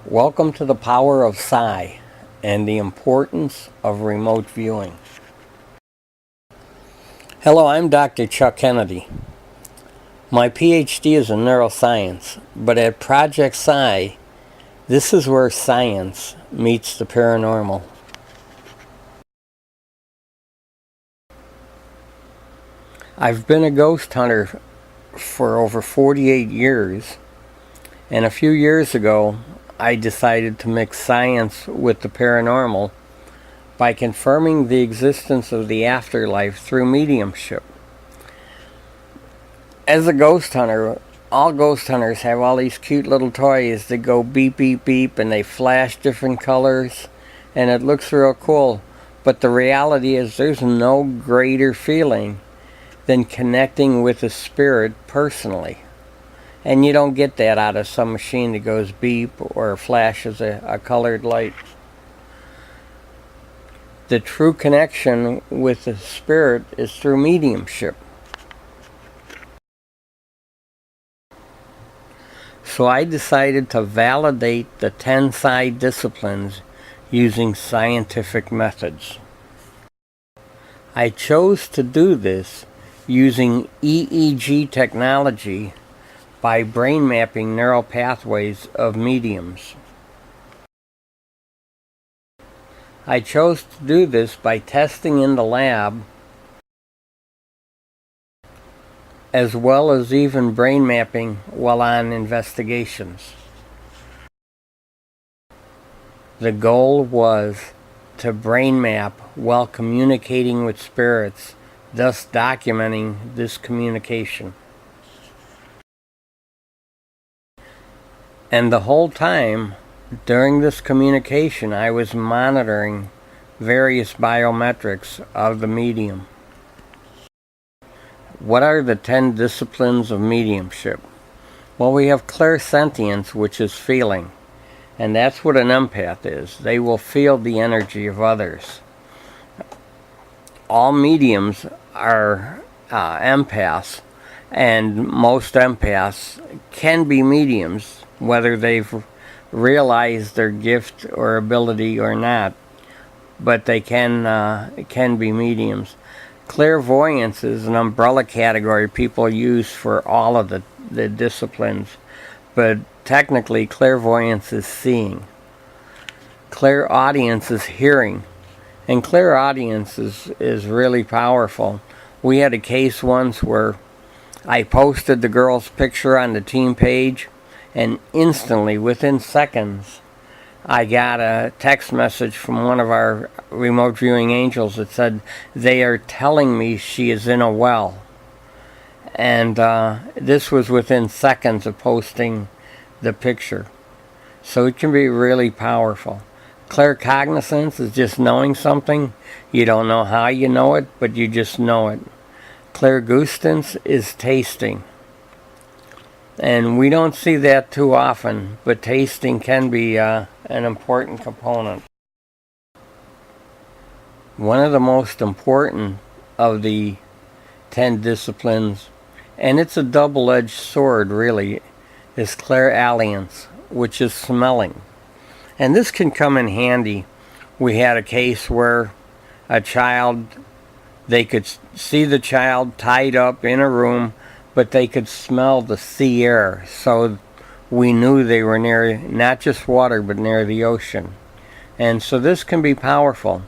Welcome to the Power of Psi and the importance of remote viewing. Hello, I'm Dr. Chuck Kennedy. My PhD is in neuroscience, but at Project Psi, this is where science meets the paranormal. I've been a ghost hunter for over 48 years, and a few years ago, I decided to mix science with the paranormal by confirming the existence of the afterlife through mediumship. As a ghost hunter, all ghost hunters have all these cute little toys that go beep, beep, beep, and they flash different colors, and it looks real cool. But the reality is there's no greater feeling than connecting with a spirit personally. And you don't get that out of some machine that goes beep or flashes a colored light. The true connection with the spirit is through mediumship. So I decided to validate the 10 Psi disciplines using scientific methods. I chose to do this using EEG technology by brain mapping neural pathways of mediums. I chose to do this by testing in the lab, as well as even brain mapping while on investigations. The goal was to brain map while communicating with spirits, thus documenting this communication. And the whole time, during this communication, I was monitoring various biometrics of the medium. What are the 10 disciplines of mediumship? Well, we have clairsentience, which is feeling. And that's what an empath is. They will feel the energy of others. All mediums are empaths, and most empaths can be mediums, whether they've realized their gift or ability or not, but they can be mediums. Clairvoyance is an umbrella category people use for all of the disciplines, but technically clairvoyance is seeing. Clairaudience is hearing, and clairaudience is really powerful. We had a case once where I posted the girl's picture on the team page, and instantly, within seconds, I got a text message from one of our remote viewing angels that said, "They are telling me she is in a well." And this was within seconds of posting the picture. So it can be really powerful. Claircognizance is just knowing something. You don't know how you know it, but you just know it. Clairgustance is tasting. And we don't see that too often, but tasting can be an important component. One of the most important of the 10 disciplines, and it's a double-edged sword really, is clairalience, which is smelling. And this can come in handy. We had a case where a child, they could see the child tied up in a room, but they could smell the sea air, so we knew they were near not just water, but near the ocean. And so this can be powerful.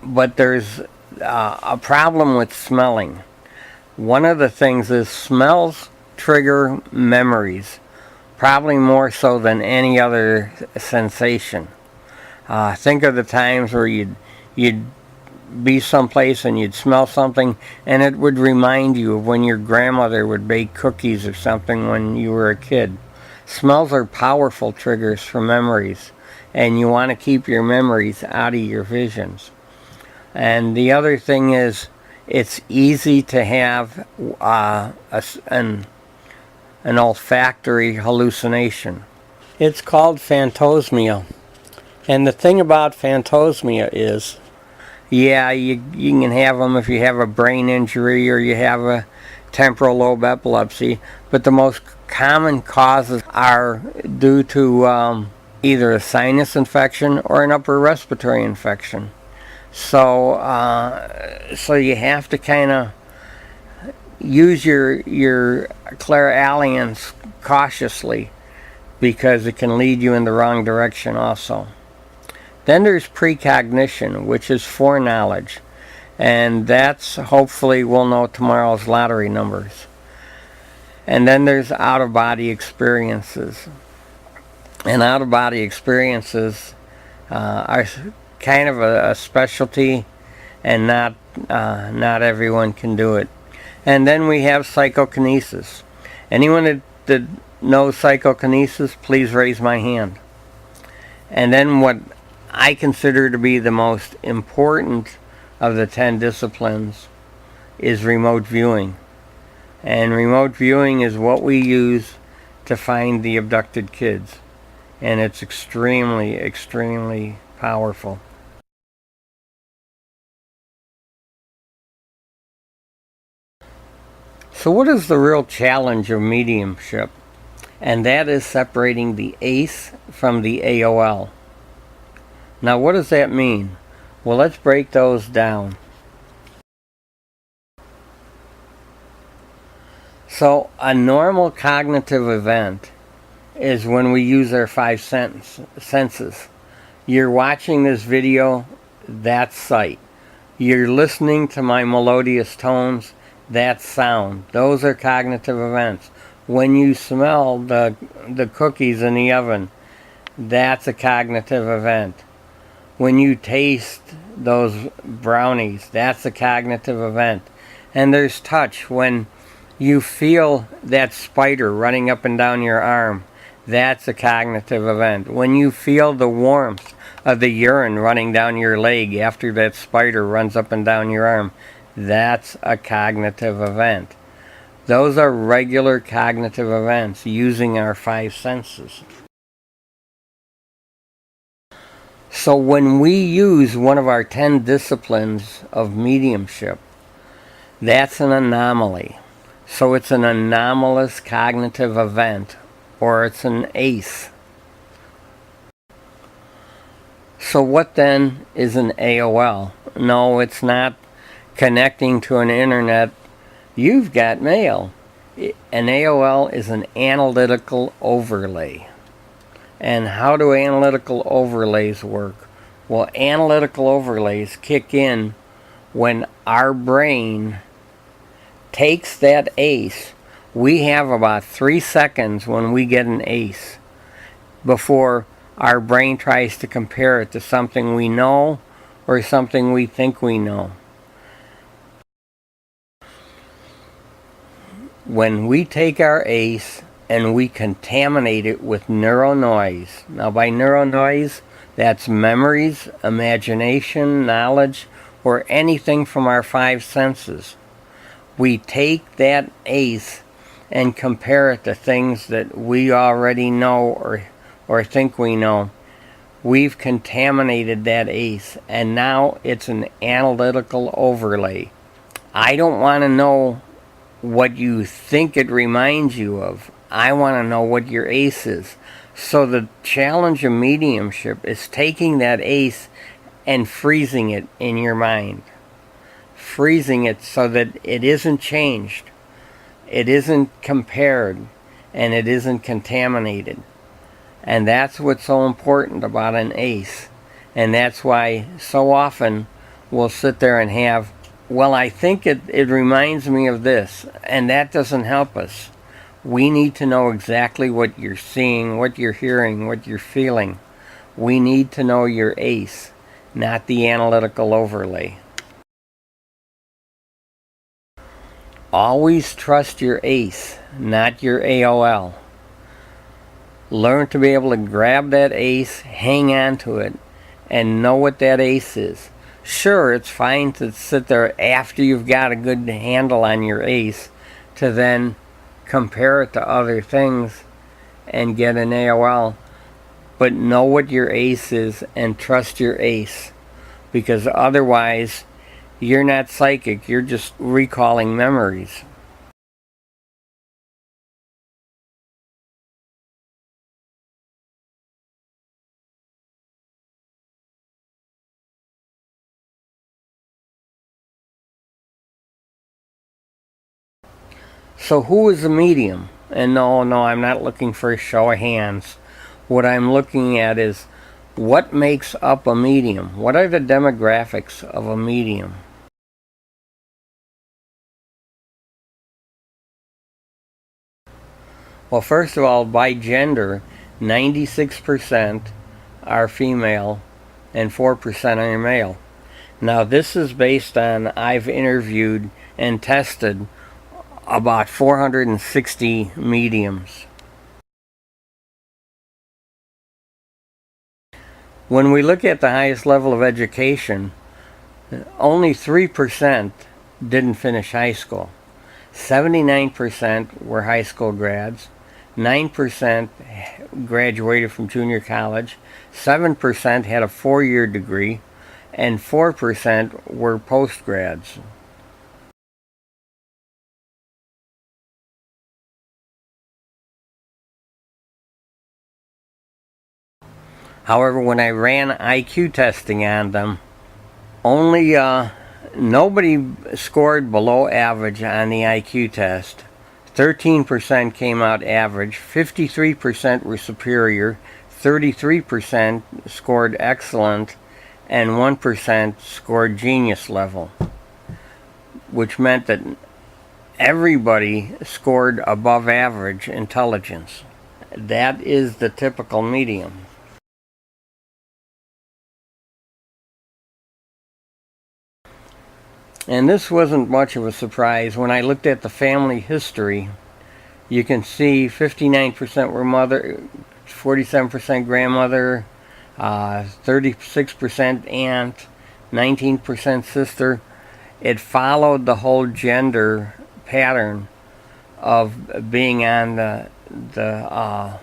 But there's a problem with smelling. One of the things is smells trigger memories, probably more so than any other sensation. Think of the times where you'd be someplace and you'd smell something and it would remind you of when your grandmother would bake cookies or something when you were a kid. Smells are powerful triggers for memories, and you want to keep your memories out of your visions. And the other thing is, it's easy to have an olfactory hallucination. It's called phantosmia. And the thing about phantosmia is, yeah, you can have them if you have a brain injury or you have a temporal lobe epilepsy, but the most common causes are due to either a sinus infection or an upper respiratory infection. So you have to kind of use your clairalience cautiously, because it can lead you in the wrong direction also. Then there's precognition, which is foreknowledge, and that's hopefully we'll know tomorrow's lottery numbers. And then there's out-of-body experiences. And out-of-body experiences are kind of a specialty, and not everyone can do it. And then we have psychokinesis. Anyone that knows psychokinesis, please raise my hand. And then what I consider to be the most important of the 10 disciplines is remote viewing. And remote viewing is what we use to find the abducted kids. And it's extremely, extremely powerful. So what is the real challenge of mediumship? And that is separating the ACE from the AOL. Now what does that mean? Well, let's break those down. So a normal cognitive event is when we use our five senses. You're watching this video, that's sight. You're listening to my melodious tones, that's sound. Those are cognitive events. When you smell the cookies in the oven, that's a cognitive event. When you taste those brownies, that's a cognitive event. And there's touch. When you feel that spider running up and down your arm, that's a cognitive event. When you feel the warmth of the urine running down your leg after that spider runs up and down your arm, that's a cognitive event. Those are regular cognitive events using our five senses. So when we use one of our 10 disciplines of mediumship, that's an anomaly. So it's an anomalous cognitive event, or it's an ACE. So what then is an AOL? No, it's not connecting to an internet. You've got mail. An AOL is an analytical overlay. And how do analytical overlays work? Well, analytical overlays kick in when our brain takes that ACE. We have about 3 seconds when we get an ACE before our brain tries to compare it to something we know or something we think we know. When we take our ACE and we contaminate it with neuronoise. Now by neuronoise, that's memories, imagination, knowledge, or anything from our five senses. We take that ACE and compare it to things that we already know or think we know. We've contaminated that ACE, and now it's an analytical overlay. I don't want to know what you think it reminds you of. I want to know what your ACE is. So the challenge of mediumship is taking that ACE and freezing it in your mind. Freezing it so that it isn't changed, it isn't compared, and it isn't contaminated. And that's what's so important about an ACE. And that's why so often we'll sit there and have, well, I think it reminds me of this, and that doesn't help us. We need to know exactly what you're seeing, what you're hearing, what you're feeling. We need to know your ACE, not the analytical overlay. Always trust your ACE, not your AOL. Learn to be able to grab that ACE, hang on to it, and know what that ACE is. Sure, it's fine to sit there after you've got a good handle on your ACE to then compare it to other things and get an AOL. But know what your ACE is and trust your ACE. Because otherwise, you're not psychic, you're just recalling memories. So who is a medium? And no, I'm not looking for a show of hands. What I'm looking at is what makes up a medium? What are the demographics of a medium? Well, first of all, by gender, 96% are female and 4% are male. Now, this is based on I've interviewed and tested about 460 mediums. When we look at the highest level of education, only 3% didn't finish high school. 79% were high school grads. 9% graduated from junior college. 7% had a 4-year degree. And 4% were post-grads. However, when I ran IQ testing on them, only nobody scored below average on the IQ test. 13% came out average, 53% were superior, 33% scored excellent, and 1% scored genius level, which meant that everybody scored above average intelligence. That is the typical medium. And this wasn't much of a surprise. When I looked at the family history, you can see 59% were mother, 47% grandmother, 36% aunt, 19% sister. It followed the whole gender pattern of being on the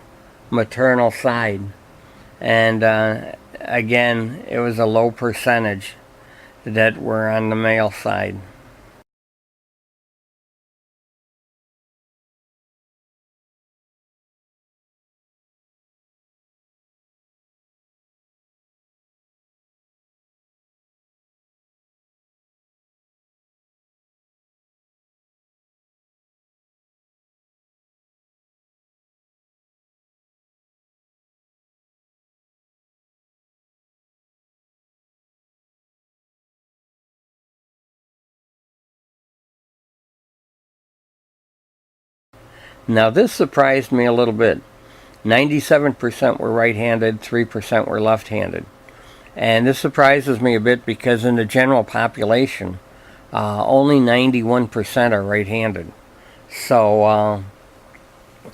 maternal side. And again, it was a low percentage that were on the male side. Now this surprised me a little bit. 97% were right-handed, 3% were left-handed. And this surprises me a bit because in the general population, only 91% are right-handed. So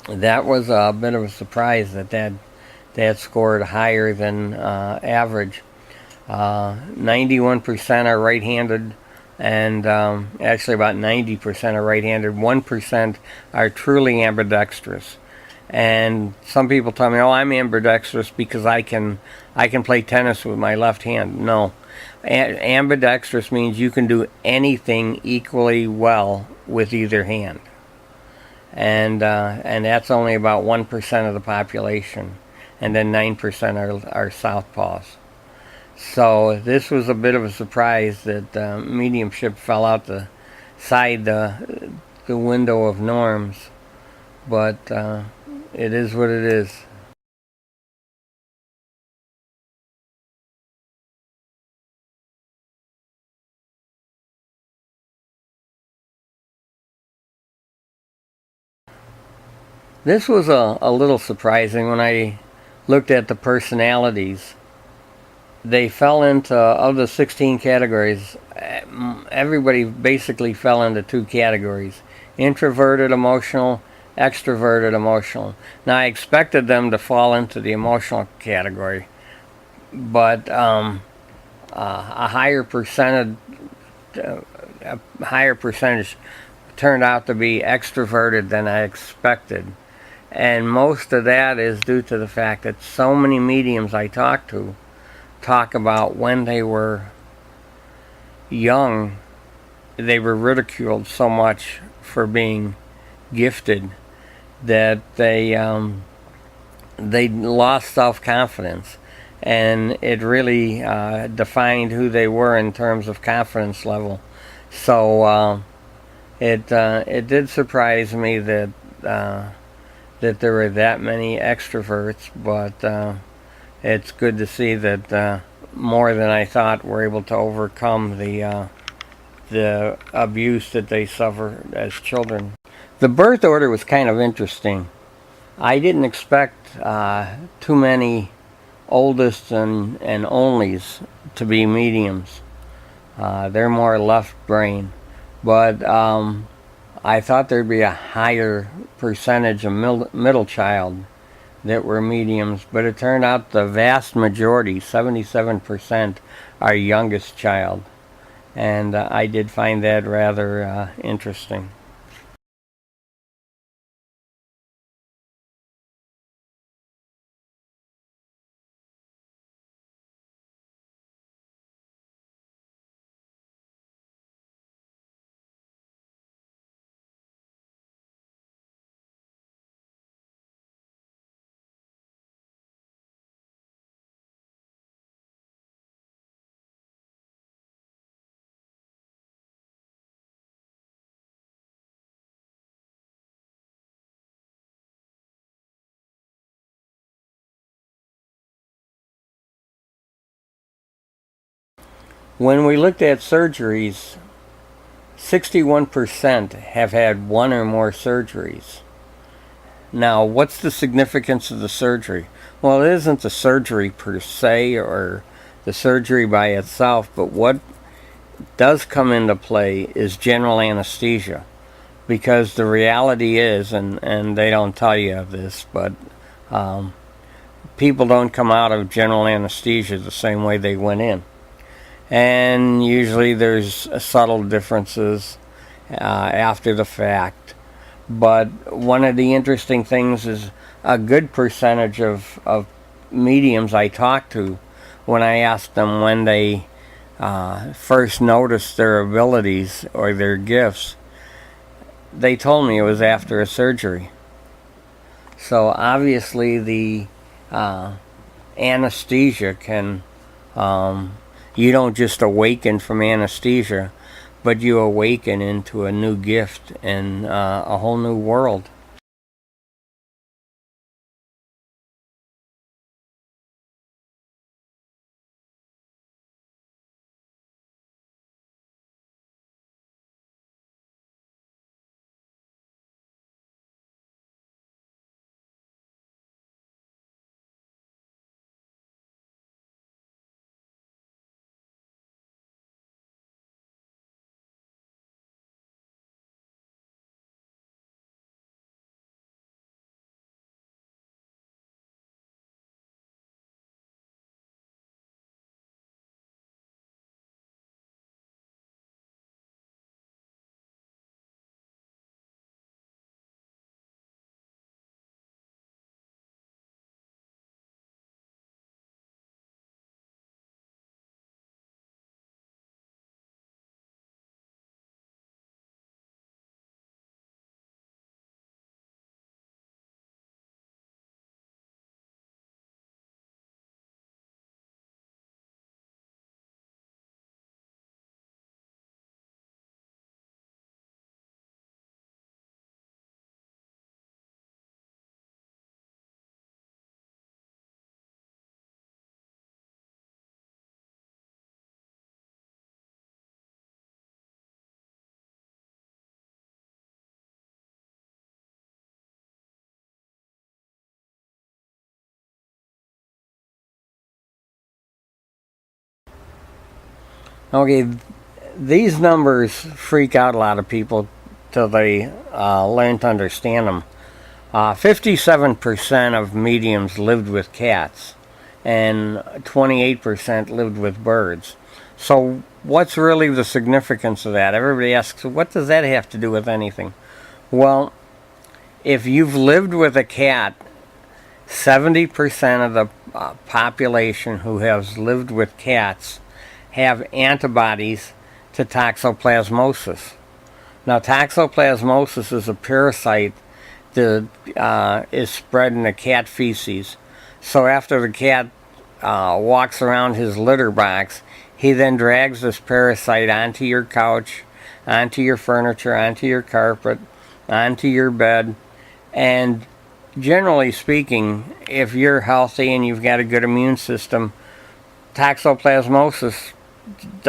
that was a bit of a surprise that scored higher than average. 91% are right-handed, and actually about 90% are right-handed. 1% are truly ambidextrous. And some people tell me, "Oh, I'm ambidextrous because I can play tennis with my left hand." No, ambidextrous means you can do anything equally well with either hand, and that's only about 1% of the population, and then 9% are southpaws. So this was a bit of a surprise that mediumship fell out the window of norms, but it is what it is. This was a little surprising when I looked at the personalities. They fell into, of the 16 categories, everybody basically fell into 2 categories: introverted emotional, extroverted emotional. Now I expected them to fall into the emotional category, but a higher percentage turned out to be extroverted than I expected. And most of that is due to the fact that so many mediums I talk to talk about when they were young, they were ridiculed so much for being gifted that they lost self-confidence, and it really defined who they were in terms of confidence level. So it did surprise me that that there were that many extroverts, but it's good to see that more than I thought were able to overcome the abuse that they suffered as children. The birth order was kind of interesting. I didn't expect too many oldest and onlys to be mediums. They're more left brain. But I thought there'd be a higher percentage of middle child that were mediums, but it turned out the vast majority, 77%, are youngest child. And I did find that rather interesting. When we looked at surgeries, 61% have had one or more surgeries. Now, what's the significance of the surgery? Well, it isn't the surgery per se or the surgery by itself, but what does come into play is general anesthesia. Because the reality is, and they don't tell you this, but people don't come out of general anesthesia the same way they went in. And usually there's subtle differences after the fact. But one of the interesting things is a good percentage of mediums I talk to, when I ask them when they first noticed their abilities or their gifts, they told me it was after a surgery. So obviously the anesthesia can, you don't just awaken from anesthesia, but you awaken into a new gift and a whole new world. Okay, these numbers freak out a lot of people till they learn to understand them. 57% of mediums lived with cats, and 28% lived with birds. So, what's really the significance of that? Everybody asks, what does that have to do with anything? Well, if you've lived with a cat, 70% of the population who has lived with cats have antibodies to toxoplasmosis. Now, toxoplasmosis is a parasite that is spread in the cat feces. So after the cat walks around his litter box, he then drags this parasite onto your couch, onto your furniture, onto your carpet, onto your bed. And generally speaking, if you're healthy and you've got a good immune system, toxoplasmosis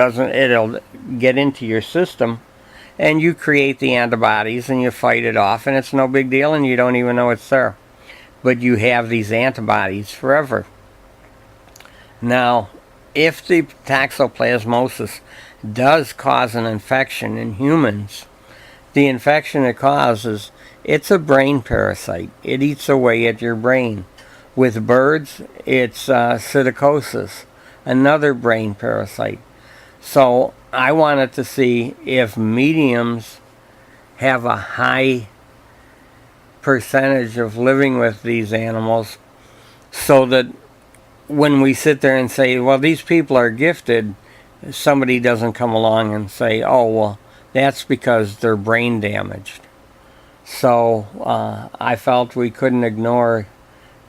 it'll get into your system, and you create the antibodies and you fight it off, and it's no big deal and you don't even know it's there. But you have these antibodies forever. Now, if the toxoplasmosis does cause an infection in humans, the infection it causes, it's a brain parasite. It eats away at your brain. With birds, it's psittacosis, another brain parasite. So I wanted to see if mediums have a high percentage of living with these animals, so that when we sit there and say, well, these people are gifted, somebody doesn't come along and say, oh, well, that's because they're brain damaged. So I felt we couldn't ignore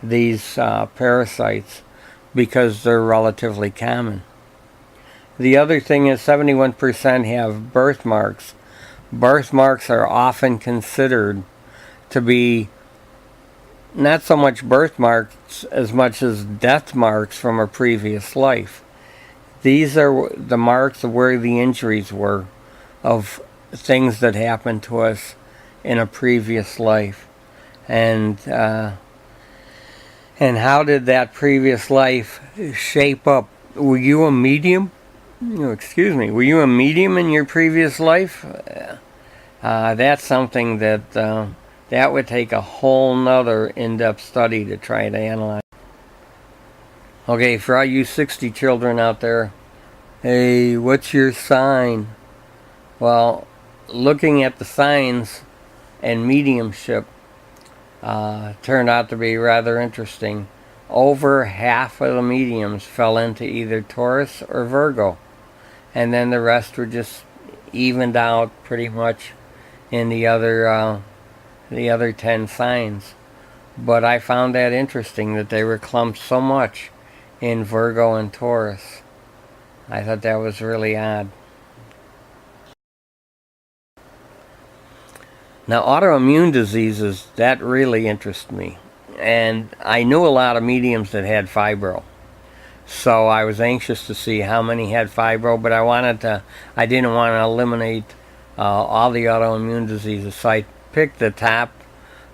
these parasites because they're relatively common. The other thing is 71% have birthmarks. Birthmarks are often considered to be not so much birthmarks as much as death marks from a previous life. These are the marks of where the injuries were, of things that happened to us in a previous life. And how did that previous life shape up? Were you a medium? Were you a medium in your previous life? That's something that would take a whole nother in-depth study to try to analyze. Okay, for all you 60 children out there, hey, what's your sign? Well, looking at the signs and mediumship turned out to be rather interesting. Over half of the mediums fell into either Taurus or Virgo, and then the rest were just evened out pretty much in the other 10 signs. But I found that interesting that they were clumped so much in Virgo and Taurus. I thought that was really odd. Now, autoimmune diseases, that really interests me. And I knew a lot of mediums that had fibro. So I was anxious to see how many had fibro, but I didn't want to eliminate all the autoimmune diseases. So I picked the top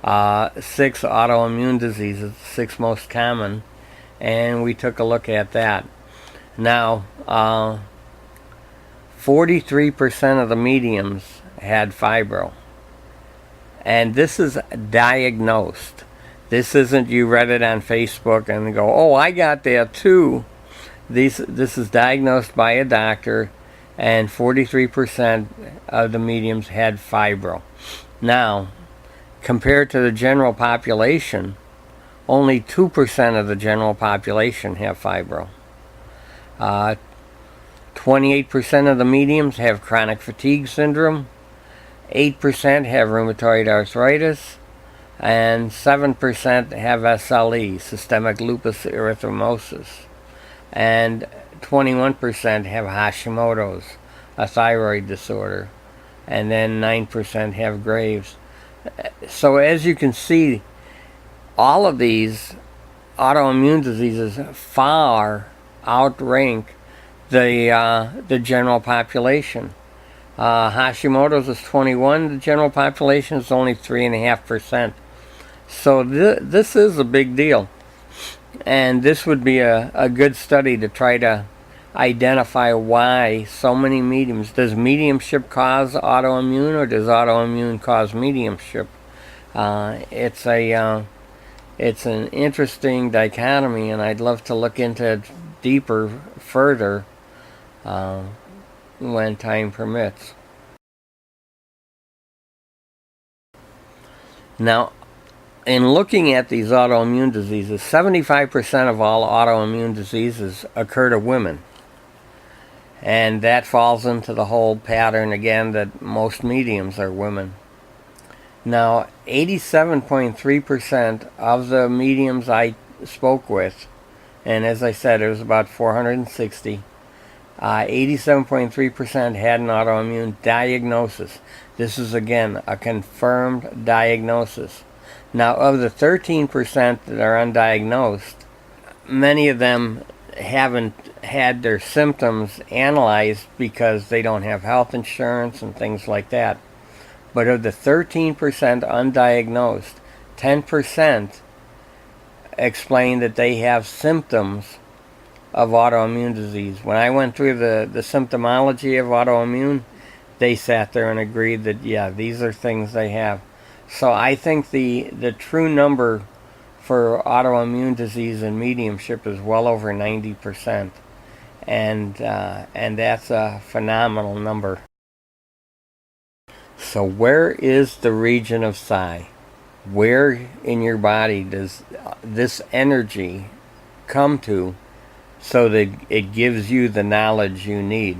6 autoimmune diseases, 6 most common, and we took a look at that. Now, 43% of the mediums had fibro. And this is diagnosed. This isn't you read it on Facebook and go, oh, I got that too. This is diagnosed by a doctor, and 43% of the mediums had fibro. Now, compared to the general population, only 2% of the general population have fibro. 28% of the mediums have chronic fatigue syndrome. 8% have rheumatoid arthritis, and 7% have SLE, systemic lupus erythematosus, and 21% have Hashimoto's, a thyroid disorder, and then 9% have Graves'. So as you can see, all of these autoimmune diseases far outrank the general population. Hashimoto's is 21. The general population is only 3.5%. So this is a big deal, and this would be a good study to try to identify why so many mediums. Does mediumship cause autoimmune, or does autoimmune cause mediumship? It's an interesting dichotomy, and I'd love to look into it deeper, further, when time permits. Now, in looking at these autoimmune diseases, 75% of all autoimmune diseases occur to women. And that falls into the whole pattern again that most mediums are women. Now, 87.3% of the mediums I spoke with, and as I said, it was about 460, 87.3% had an autoimmune diagnosis. This is again a confirmed diagnosis. Now, of the 13% that are undiagnosed, many of them haven't had their symptoms analyzed because they don't have health insurance and things like that. But of the 13% undiagnosed, 10% explain that they have symptoms of autoimmune disease. When I went through the symptomology of autoimmune, they sat there and agreed that, yeah, these are things they have. So I think the true number for autoimmune disease and mediumship is well over 90%. And that's a phenomenal number. So where is the region of Psi? Where in your body does this energy come to so that it gives you the knowledge you need?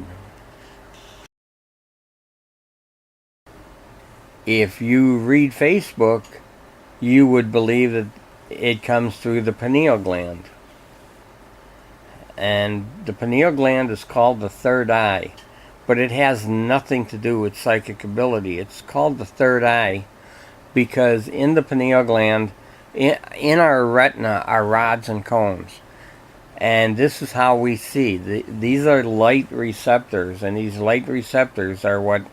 If you read Facebook, you would believe that it comes through the pineal gland. And the pineal gland is called the third eye, but it has nothing to do with psychic ability. It's called the third eye because in the pineal gland, in our retina, are rods and cones. And this is how we see. These are light receptors, and these light receptors are what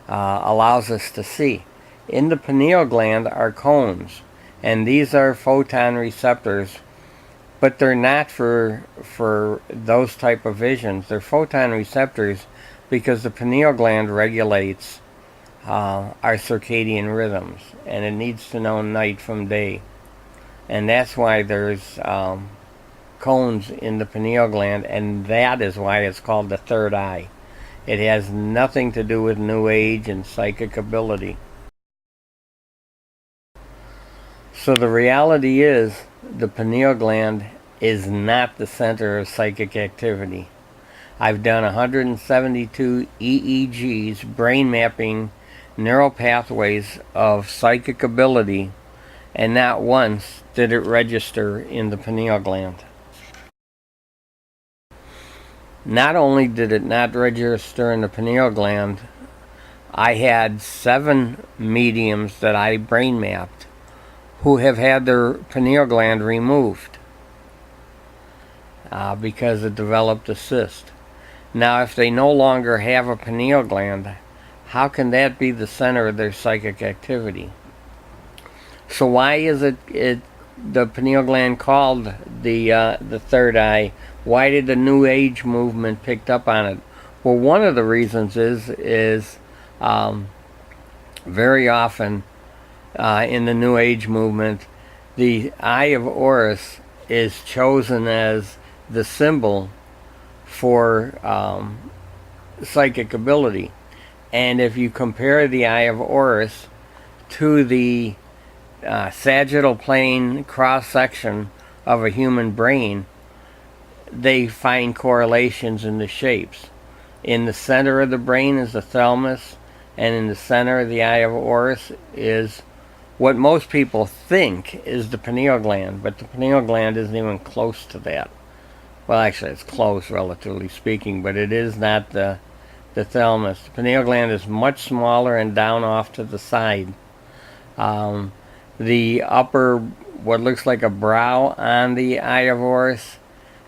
allows us to see. In the pineal gland are cones, and these are photon receptors, but they're not for those type of visions. They're photon receptors because the pineal gland regulates our circadian rhythms, and it needs to know night from day. And that's why there's cones in the pineal gland, and that is why it's called the third eye. It has nothing to do with New Age and psychic ability. So the reality is the pineal gland is not the center of psychic activity. I've done 172 EEGs, brain mapping neural pathways of psychic ability, and not once did it register in the pineal gland. Not only did it not register in the pineal gland, I had 7 mediums that I brain mapped who have had their pineal gland removed because it developed a cyst. Now, if they no longer have a pineal gland, how can that be the center of their psychic activity? So why is it the pineal gland called the third eye? Why did the New Age movement pick up on it? Well, one of the reasons is very often in the New Age movement, the Eye of Horus is chosen as the symbol for psychic ability. And if you compare the Eye of Horus to the sagittal plane cross-section of a human brain, they find correlations in the shapes. In the center of the brain is the thalamus, and in the center of the Eye of Horus is what most people think is the pineal gland, but the pineal gland isn't even close to that. Well, actually, it's close, relatively speaking, but it is not the thalamus. The pineal gland is much smaller and down off to the side. The upper, what looks like a brow on the Eye of Horus,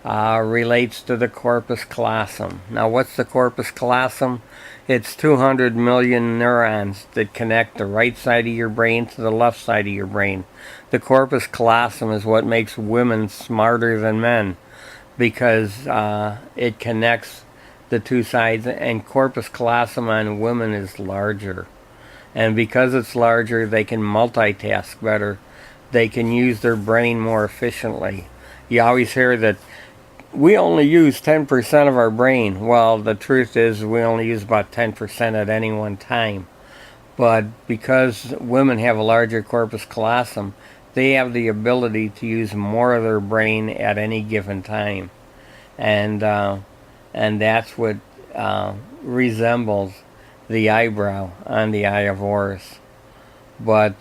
relates to the corpus callosum. Now, what's the corpus callosum? It's 200 million neurons that connect the right side of your brain to the left side of your brain. The corpus callosum is what makes women smarter than men because it connects the two sides, and corpus callosum on women is larger. And because it's larger, they can multitask better. They can use their brain more efficiently. You always hear that we only use 10% of our brain. Well, the truth is we only use about 10% at any one time. But because women have a larger corpus callosum, they have the ability to use more of their brain at any given time. And that's what resembles the eyebrow on the Eye of Horus. But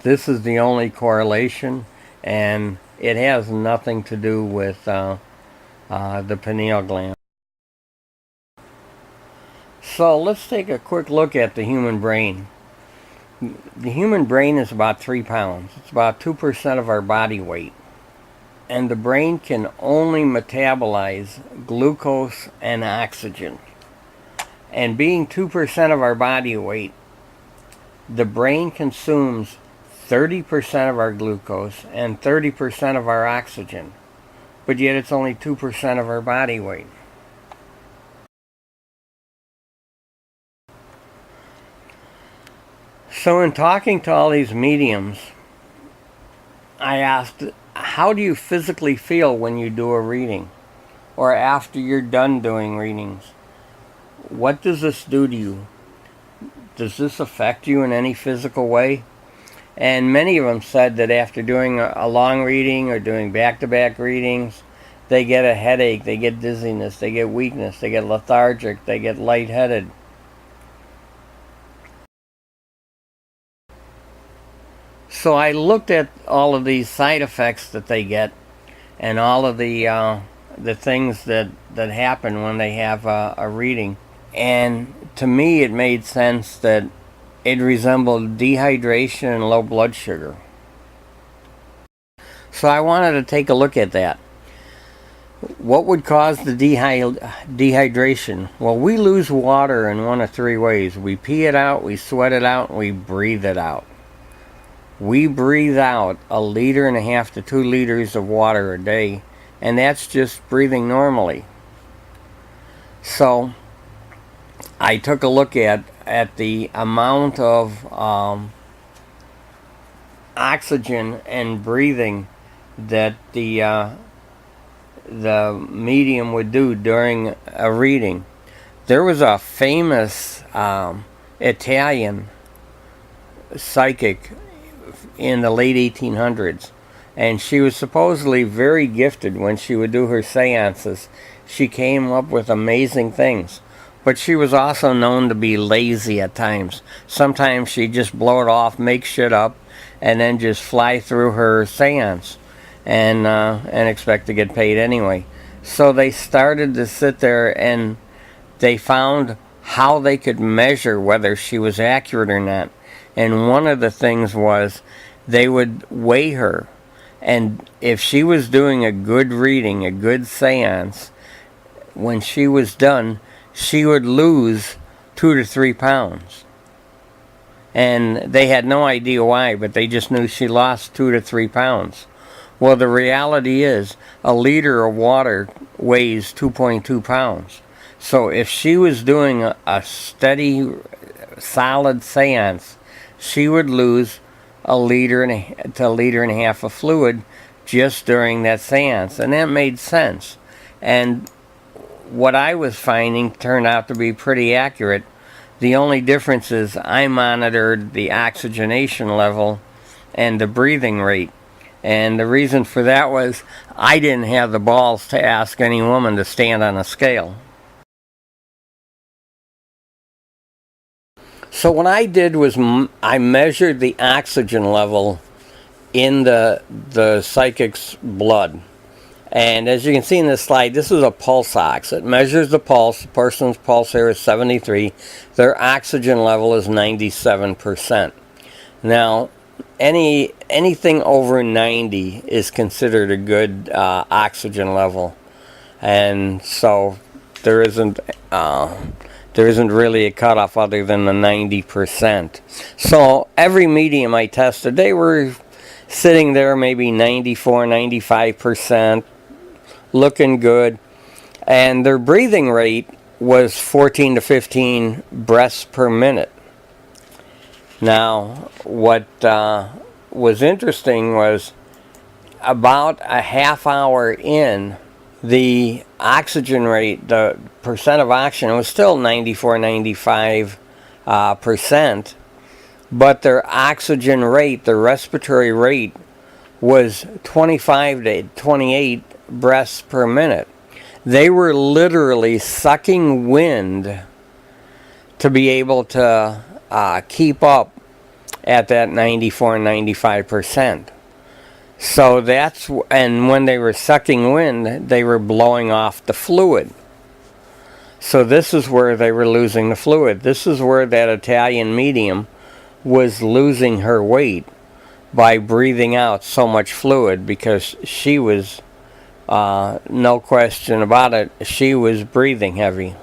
this is the only correlation, and it has nothing to do with the pineal gland. So let's take a quick look at the human brain. The human brain is about 3 pounds. It's about 2% of our body weight. And the brain can only metabolize glucose and oxygen. And being 2% of our body weight, the brain consumes 30% of our glucose and 30% of our oxygen. But yet it's only 2% of our body weight. So in talking to all these mediums, I asked, how do you physically feel when you do a reading? Or after you're done doing readings? What does this do to you? Does this affect you in any physical way? And many of them said that after doing a long reading or doing back-to-back readings, they get a headache, they get dizziness, they get weakness, they get lethargic, they get lightheaded. So I looked at all of these side effects that they get and all of the things that happen when they have a reading. And to me it made sense that it resembled dehydration and low blood sugar. So I wanted to take a look at that. What would cause the dehydration? Well, we lose water in one of 3 ways. We pee it out, we sweat it out, and we breathe it out. We breathe out 1.5 liters to 2 liters of water a day, and that's just breathing normally. So I took a look at the amount of oxygen and breathing that the medium would do during a reading. There was a famous Italian psychic in the late 1800s, and she was supposedly very gifted when she would do her seances. She came up with amazing things, but she was also known to be lazy at times. Sometimes she'd just blow it off, make shit up, and then just fly through her seance and expect to get paid anyway. So they started to sit there and they found how they could measure whether she was accurate or not. And one of the things was they would weigh her, and if she was doing a good reading, a good seance, when she was done, she would lose 2 to 3 pounds. And they had no idea why, but they just knew she lost 2 to 3 pounds. Well, the reality is 1 liter of water weighs 2.2 pounds. So if she was doing a steady, solid seance, she would lose 1 liter to 1.5 liters of fluid just during that seance. And that made sense. And what I was finding turned out to be pretty accurate. The only difference is I monitored the oxygenation level and the breathing rate. And the reason for that was I didn't have the balls to ask any woman to stand on a scale. So what I did was I measured the oxygen level in the psychic's blood. And as you can see in this slide, this is a pulse ox. It measures the pulse. The person's pulse here is 73. Their oxygen level is 97%. Now, anything over 90 is considered a good oxygen level. And so there isn't really a cutoff other than the 90%. So every medium I tested, they were sitting there maybe 94, 95%, looking good. And their breathing rate was 14 to 15 breaths per minute. Now, what was interesting was about a half hour in, the oxygen rate, the percent of oxygen was still 94, 95%, but their oxygen rate, their respiratory rate, was 25 to 28 breaths per minute. They were literally sucking wind to be able to keep up at that 94, 95%. So and when they were sucking wind, they were blowing off the fluid. So this is where they were losing the fluid. This is where that Italian medium was losing her weight by breathing out so much fluid, because she was, no question about it, she was breathing heavy.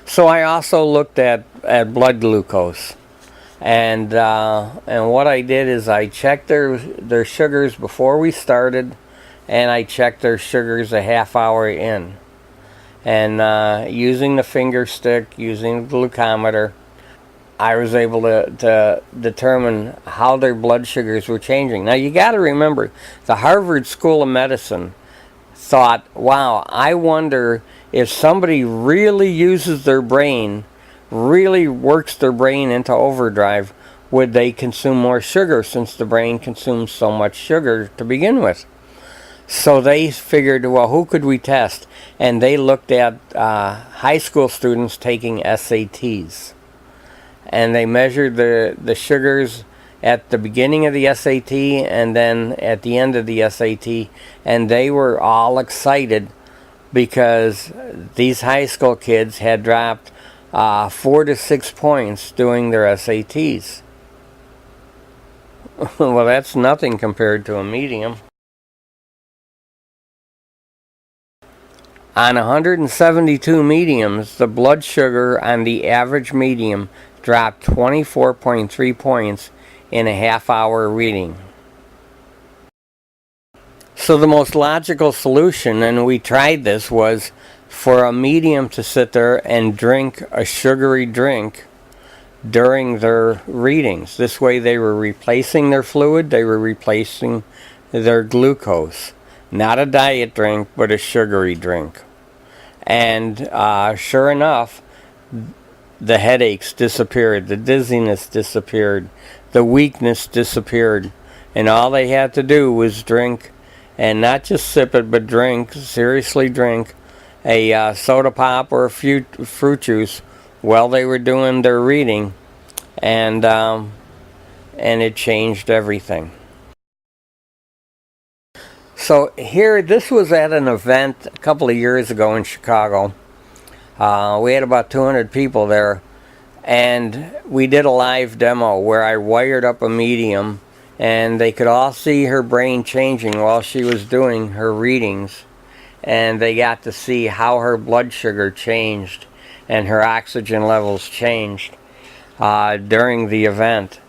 So I also looked at blood glucose. And what I did is I checked their sugars before we started, and I checked their sugars a half hour in. And using the finger stick, using the glucometer, I was able to determine how their blood sugars were changing. Now you got to remember, the Harvard School of Medicine thought, wow, I wonder if somebody really uses their brain, really works their brain into overdrive, would they consume more sugar, since the brain consumes so much sugar to begin with. So they figured, well, who could we test? And they looked at high school students taking SATs. And they measured the sugars at the beginning of the SAT and then at the end of the SAT. And they were all excited because these high school kids had dropped 4 to 6 points doing their SATs. Well, that's nothing compared to a medium. On 172 mediums, the blood sugar on the average medium dropped 24.3 points in a half-hour reading. So the most logical solution, and we tried this, was for a medium to sit there and drink a sugary drink during their readings. This way they were replacing their fluid, they were replacing their glucose. Not a diet drink, but a sugary drink. And sure enough, the headaches disappeared, the dizziness disappeared, the weakness disappeared, and all they had to do was drink, and not just sip it, but drink, seriously drink, a soda pop or a fruit juice while they were doing their reading, and it changed everything. So here, this was at an event a couple of years ago in Chicago. We had about 200 people there, and we did a live demo where I wired up a medium, and they could all see her brain changing while she was doing her readings, and they got to see how her blood sugar changed and her oxygen levels changed during the event,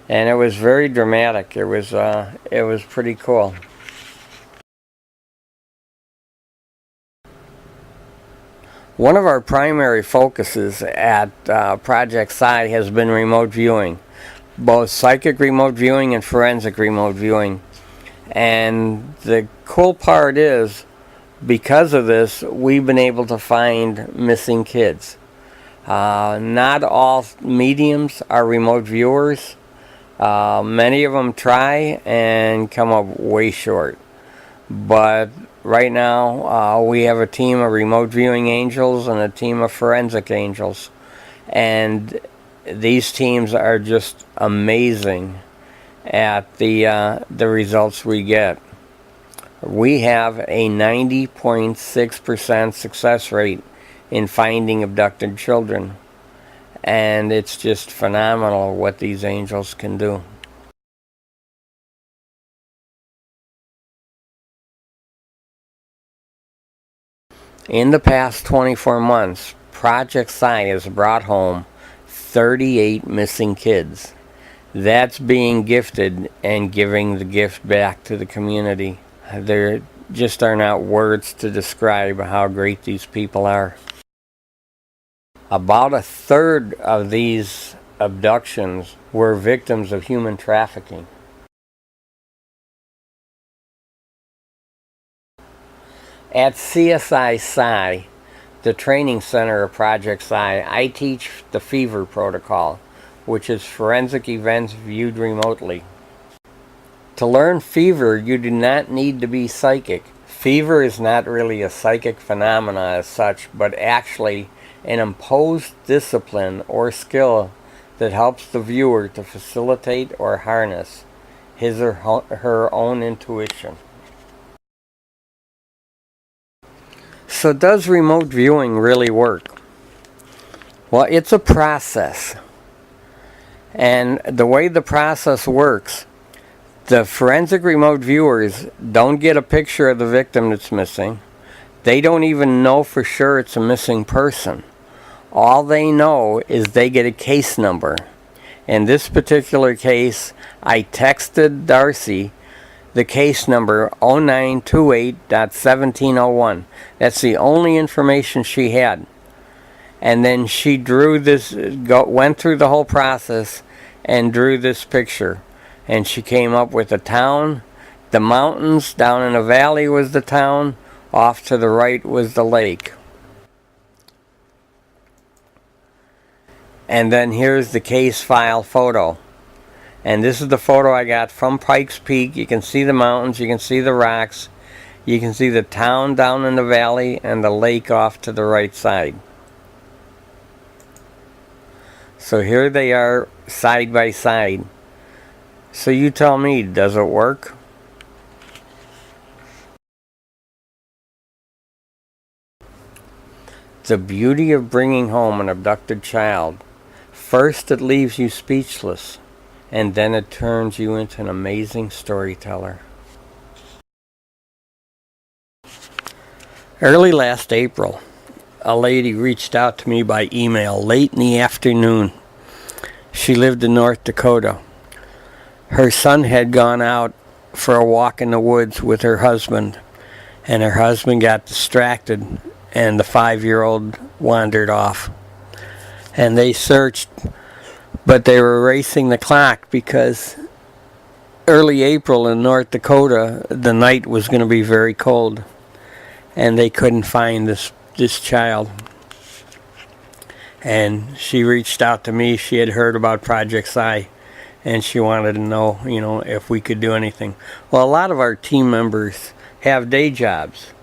and it was very dramatic. It was pretty cool. One of our primary focuses at Project Psi has been remote viewing, both psychic remote viewing and forensic remote viewing. And the cool part is, because of this, we've been able to find missing kids. Not all mediums are remote viewers. Many of them try and come up way short. But right now, we have a team of remote viewing angels and a team of forensic angels. And these teams are just amazing at the results we get. We have a 90.6% success rate in finding abducted children. And it's just phenomenal what these angels can do. In the past 24 months, Project Psi has brought home 38 missing kids. That's being gifted and giving the gift back to the community. There just are not words to describe how great these people are. About a third of these abductions were victims of human trafficking. At CSI Psi, the training center of Project Psi, I teach the fever protocol, which is forensic events viewed remotely. To learn fever, you do not need to be psychic. Fever is not really a psychic phenomena as such, but actually an imposed discipline or skill that helps the viewer to facilitate or harness his or her own intuition. So does remote viewing really work? Well, it's a process. And the way the process works, the forensic remote viewers don't get a picture of the victim that's missing. They don't even know for sure it's a missing person. All they know is they get a case number. In this particular case, I texted Darcy the case number 0928.1701. That's the only information she had. And then she drew this, went through the whole process and drew this picture. And she came up with a town. The mountains down in the valley was the town. Off to the right was the lake. And then here's the case file photo. And this is the photo I got from Pikes Peak. You can see the mountains, you can see the rocks, you can see the town down in the valley and the lake off to the right side. So here they are side by side. So you tell me, does it work? The beauty of bringing home an abducted child. First it leaves you speechless, and then it turns you into an amazing storyteller. Early last April, a lady reached out to me by email late in the afternoon. She lived in North Dakota. Her son had gone out for a walk in the woods with her husband, and her husband got distracted, and the 5-year-old wandered off. And they searched, but they were racing the clock because early April in North Dakota, the night was going to be very cold, and they couldn't find this child. And she reached out to me. She had heard about Project Psi, and she wanted to know, if we could do anything. Well, a lot of our team members have day jobs,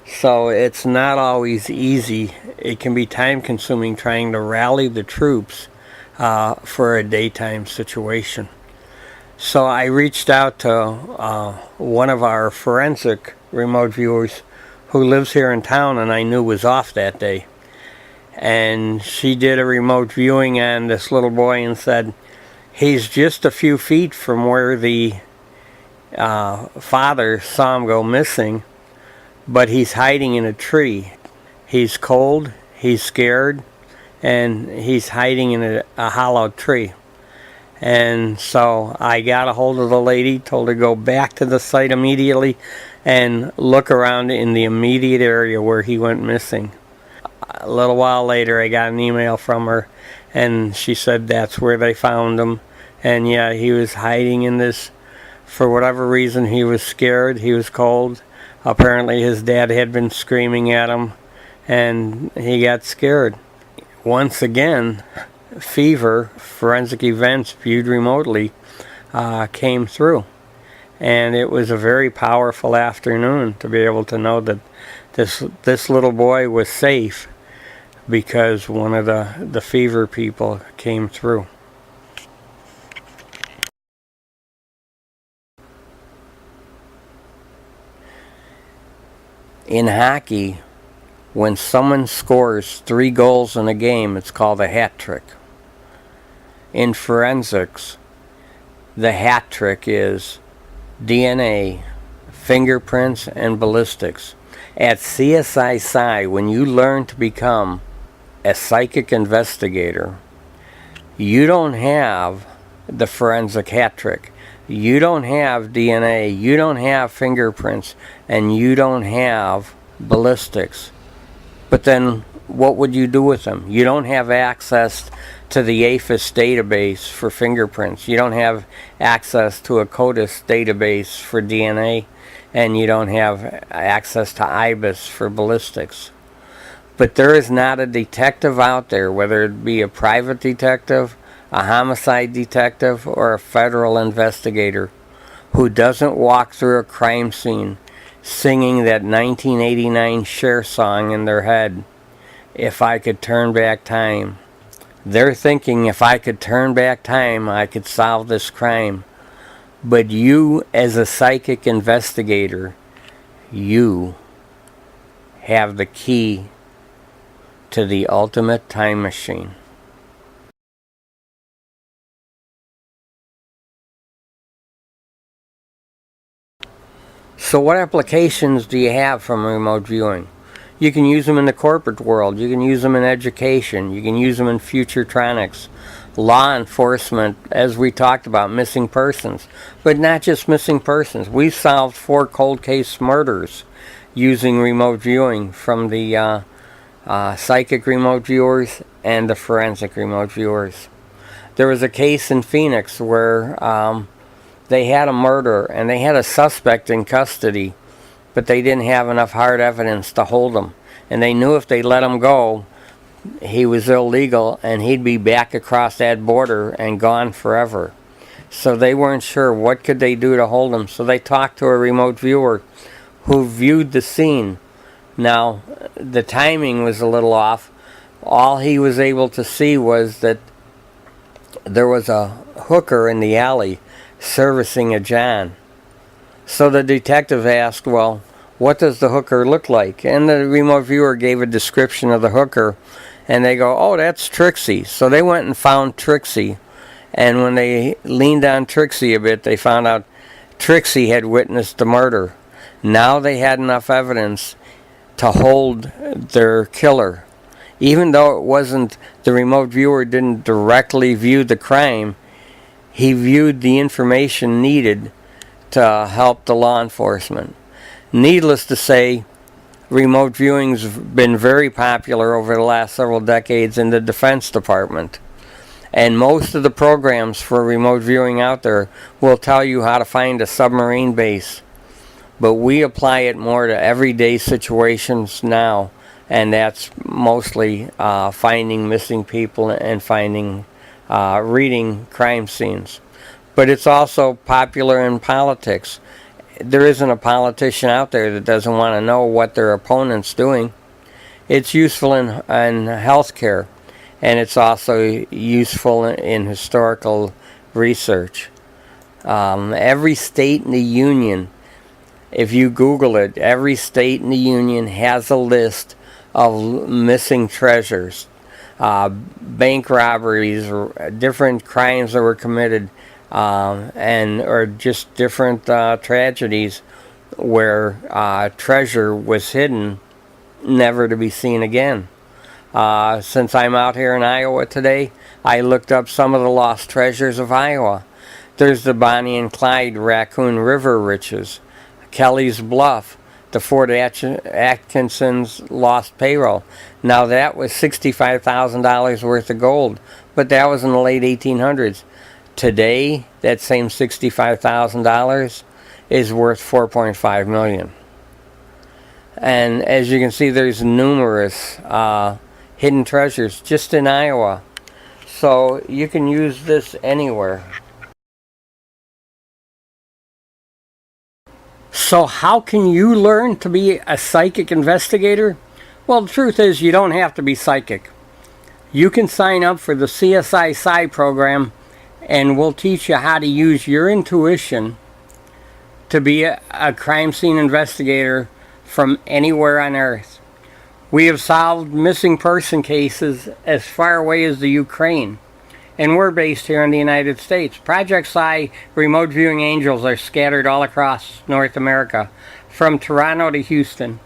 so it's not always easy. It can be time-consuming trying to rally the troops for a daytime situation. So I reached out to one of our forensic remote viewers who lives here in town and I knew was off that day. And she did a remote viewing on this little boy and said, he's just a few feet from where the father saw him go missing, but he's hiding in a tree. He's cold, he's scared, and he's hiding in a hollow tree. And so I got a hold of the lady, told her to go back to the site immediately and look around in the immediate area where he went missing. A little while later I got an email from her, and she said that's where they found him. And yeah, he was hiding in this, for whatever reason he was scared, he was cold. Apparently his dad had been screaming at him and he got scared. Once again, fever, forensic events viewed remotely, came through. And it was a very powerful afternoon to be able to know that this little boy was safe because one of the fever people came through. In hockey, when someone scores 3 goals in a game, it's called a hat trick. In forensics, the hat trick is DNA, fingerprints, and ballistics. At CSI Psi, when you learn to become a psychic investigator, you don't have the forensic hat trick. You don't have DNA, you don't have fingerprints, and you don't have ballistics. But then what would you do with them? You don't have access to the APHIS database for fingerprints. You don't have access to a CODIS database for DNA, and you don't have access to IBIS for ballistics. But there is not a detective out there, whether it be a private detective, a homicide detective, or a federal investigator, who doesn't walk through a crime scene singing that 1989 Cher song in their head. if I could turn back time. They're thinking if I could turn back time, I could solve this crime. But you, as a psychic investigator, you have the key to the ultimate time machine. So what applications do you have from remote viewing? You can use them in the corporate world. You can use them in education. You can use them in futuretronics, law enforcement, as we talked about, missing persons. But not just missing persons. We've solved 4 cold case murders using remote viewing from the psychic remote viewers and the forensic remote viewers. There was a case in Phoenix where they had a murder and they had a suspect in custody, but they didn't have enough hard evidence to hold him. And they knew if they let him go, he was illegal and he'd be back across that border and gone forever. So they weren't sure what could they do to hold him. So they talked to a remote viewer who viewed the scene. Now, the timing was a little off. All he was able to see was that there was a hooker in the alley servicing a John. So the detective asked, well, what does the hooker look like? And the remote viewer gave a description of the hooker, and they go, oh, that's Trixie. So they went and found Trixie, and when they leaned on Trixie a bit, they found out Trixie had witnessed the murder. Now they had enough evidence to hold their killer. Even though it wasn't, the remote viewer didn't directly view the crime, he viewed the information needed to help the law enforcement. Needless to say, remote viewing's been very popular over the last several decades in the Defense Department. And most of the programs for remote viewing out there will tell you how to find a submarine base. But we apply it more to everyday situations now, and that's mostly finding missing people and finding reading crime scenes. But it's also popular in politics. There isn't a politician out there that doesn't want to know what their opponent's doing. It's useful in healthcare, and it's also useful in historical research. Every state in the Union, if you Google it, every state in the Union has a list of missing treasures. Bank robberies, or different crimes that were committed, or just different tragedies where treasure was hidden, never to be seen again. Since I'm out here in Iowa today, I looked up some of the lost treasures of Iowa. There's the Bonnie and Clyde Raccoon River riches, Kelly's Bluff, the Fort Atkinson's lost payroll. Now that was $65,000 worth of gold, but that was in the late 1800s. Today, that same $65,000 is worth $4.5 million. And as you can see, there's numerous hidden treasures just in Iowa. So you can use this anywhere. So how can you learn to be a psychic investigator? Well, the truth is you don't have to be psychic. You can sign up for the CSI Psi program, and we'll teach you how to use your intuition to be a crime scene investigator from anywhere on Earth. We have solved missing person cases as far away as the Ukraine, and we're based here in the United States. Project Psi remote viewing angels are scattered all across North America, from Toronto to Houston.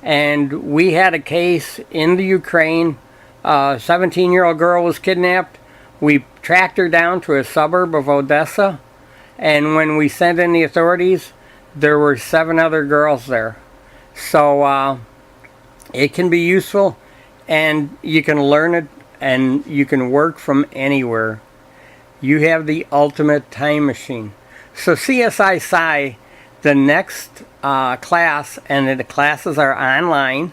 And we had a case in the Ukraine. A 17-year-old girl was kidnapped. We tracked her down to a suburb of Odessa, and when we sent in the authorities, there were 7 other girls there. So it can be useful, and you can learn it, and you can work from anywhere. You have the ultimate time machine. So CSI Psi, the next class, and the classes are online.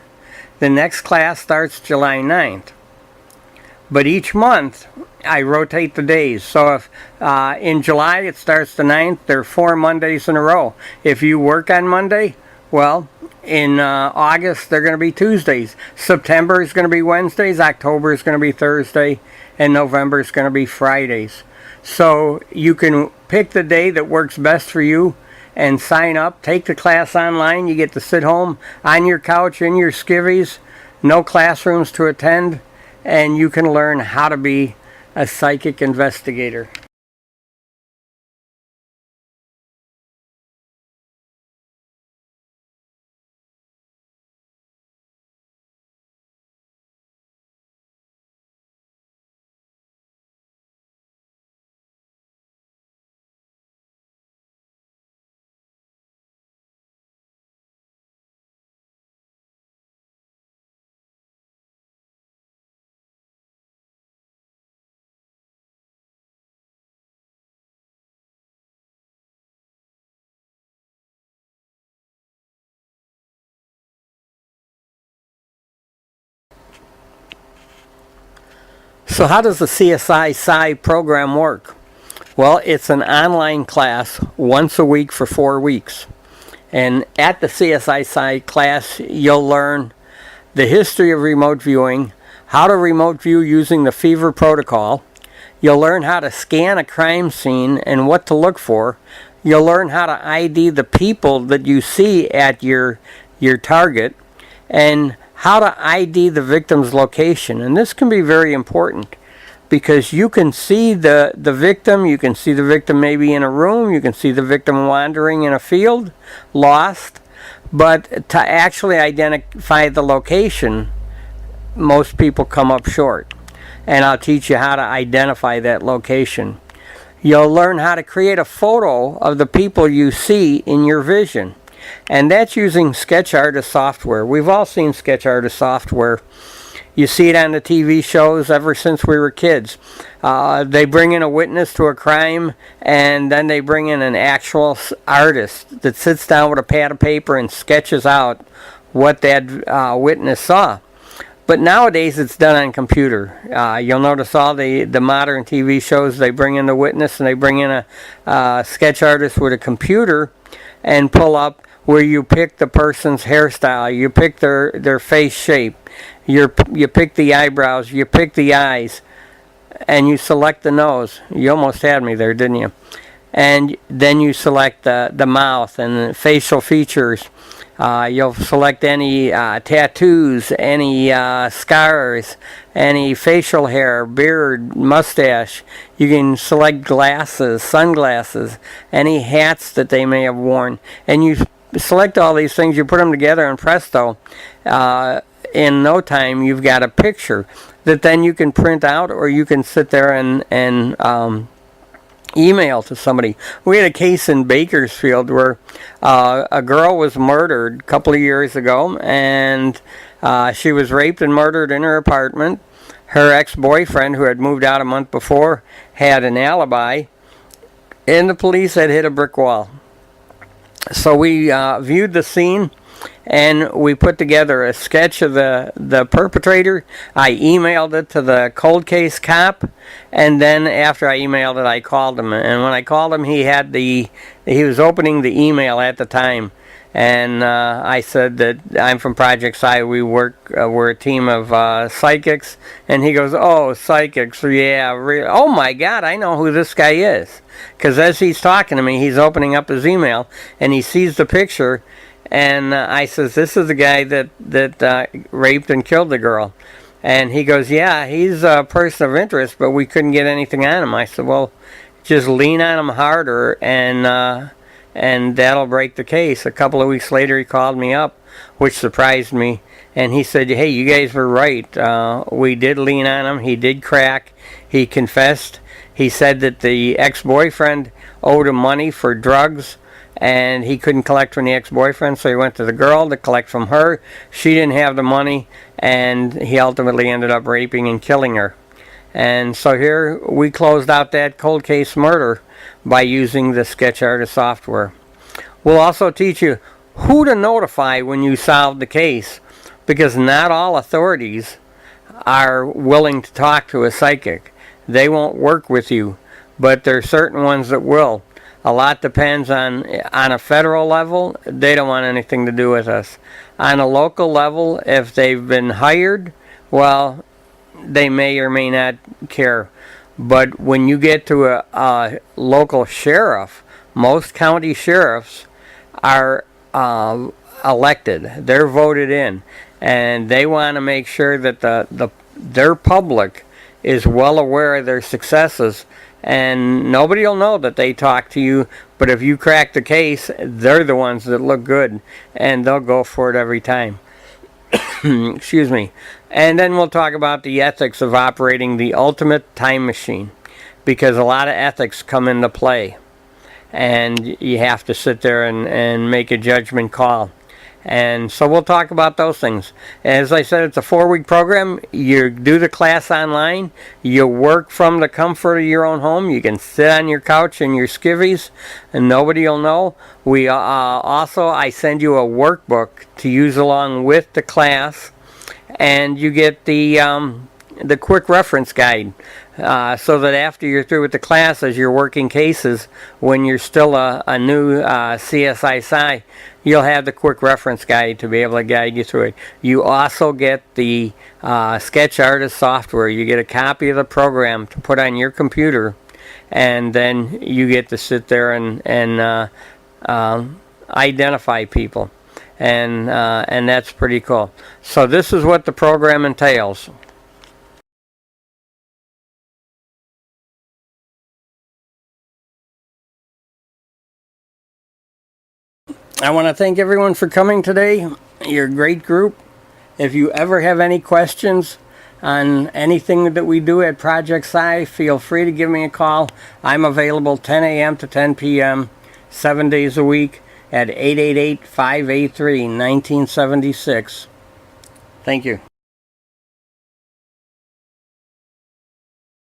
The next class starts July 9th. But each month, I rotate the days. So if in July it starts the 9th, there are 4 Mondays in a row. If you work on Monday, well, In August, they're going to be Tuesdays. September is going to be Wednesdays. October is going to be Thursday. And November is going to be Fridays. So you can pick the day that works best for you and sign up. Take the class online. You get to sit home on your couch in your skivvies. No classrooms to attend. And you can learn how to be a psychic investigator. So how does the CSI Psi program work? Well, it's an online class once a week for 4 weeks. And at the CSI Psi class, you'll learn the history of remote viewing, how to remote view using the fever protocol. You'll learn how to scan a crime scene and what to look for. You'll learn how to ID the people that you see at your target, and how to ID the victim's location. And this can be very important because you can see the victim. You can see the victim maybe in a room. You can see the victim wandering in a field, lost. But to actually identify the location, most people come up short. And I'll teach you how to identify that location. You'll learn how to create a photo of the people you see in your vision. And that's using sketch artist software. We've all seen sketch artist software. You see it on the TV shows ever since we were kids. They bring in a witness to a crime, and then they bring in an actual artist that sits down with a pad of paper and sketches out what that witness saw. But nowadays it's done on computer. You'll notice all the modern TV shows, they bring in the witness and they bring in a sketch artist with a computer and pull up where you pick the person's hairstyle, you pick their face shape, you pick the eyebrows, you pick the eyes, and you select the nose. You almost had me there, didn't you? And then you select the mouth and the facial features. You'll select any tattoos, any scars, any facial hair, beard, mustache. You can select glasses, sunglasses, any hats that they may have worn. And you select all these things, you put them together, and presto, in no time you've got a picture that then you can print out, or you can sit there and email to somebody. We had a case in Bakersfield where a girl was murdered a couple of years ago, and she was raped and murdered in her apartment. Her ex-boyfriend, who had moved out a month before, had an alibi, and the police had hit a brick wall. So we viewed the scene, and we put together a sketch of the perpetrator. I emailed it to the cold case cop, and then after I emailed it, I called him. And when I called him, he was opening the email at the time. And I said that I'm from Project Psi. We're a team of psychics. And he goes, "Oh, psychics, yeah, really? Oh my God, I know who this guy is." Because as he's talking to me, he's opening up his email, and he sees the picture. And I says, "This is the guy that raped and killed the girl." And he goes, "Yeah, he's a person of interest, but we couldn't get anything on him." I said, "Well, just lean on him harder, and that'll break the case." A couple of weeks later, he called me up, which surprised me. And he said, "Hey, you guys were right. We did lean on him. He did crack. He confessed. He said that the ex-boyfriend owed him money for drugs, and he couldn't collect from the ex-boyfriend, so he went to the girl to collect from her. She didn't have the money, and he ultimately ended up raping and killing her." And so here we closed out that cold case murder by using the sketch artist software. We'll also teach you who to notify when you solve the case, because not all authorities are willing to talk to a psychic. They won't work with you, but there are certain ones that will. A lot depends on a federal level. They don't want anything to do with us. On a local level, if they've been hired, well, they may or may not care. But when you get to a local sheriff, most county sheriffs are elected. They're voted in, and they want to make sure that their public is well aware of their successes, and nobody will know that they talk to you, but if you crack the case, they're the ones that look good, and they'll go for it every time. Excuse me. And then we'll talk about the ethics of operating the ultimate time machine, because a lot of ethics come into play, and you have to sit there and make a judgment call. And so we'll talk about those things. As I said, it's a 4-week program. You do the class online. You work from the comfort of your own home. You can sit on your couch in your skivvies, and nobody will know. We also, I send you a workbook to use along with the class, and you get the quick reference guide, so that after you're through with the class, as you're working cases, when you're still a new CSI Psi, you'll have the quick reference guide to be able to guide you through it. You also get the Sketch Artist software. You get a copy of the program to put on your computer, and then you get to sit there and identify people, and that's pretty cool. So this is what the program entails. I want to thank everyone for coming today. You're a great group. If you ever have any questions on anything that we do at Project Psi, feel free to give me a call. I'm available 10 a.m. to 10 p.m. 7 days a week at 888-583-1976. Thank you.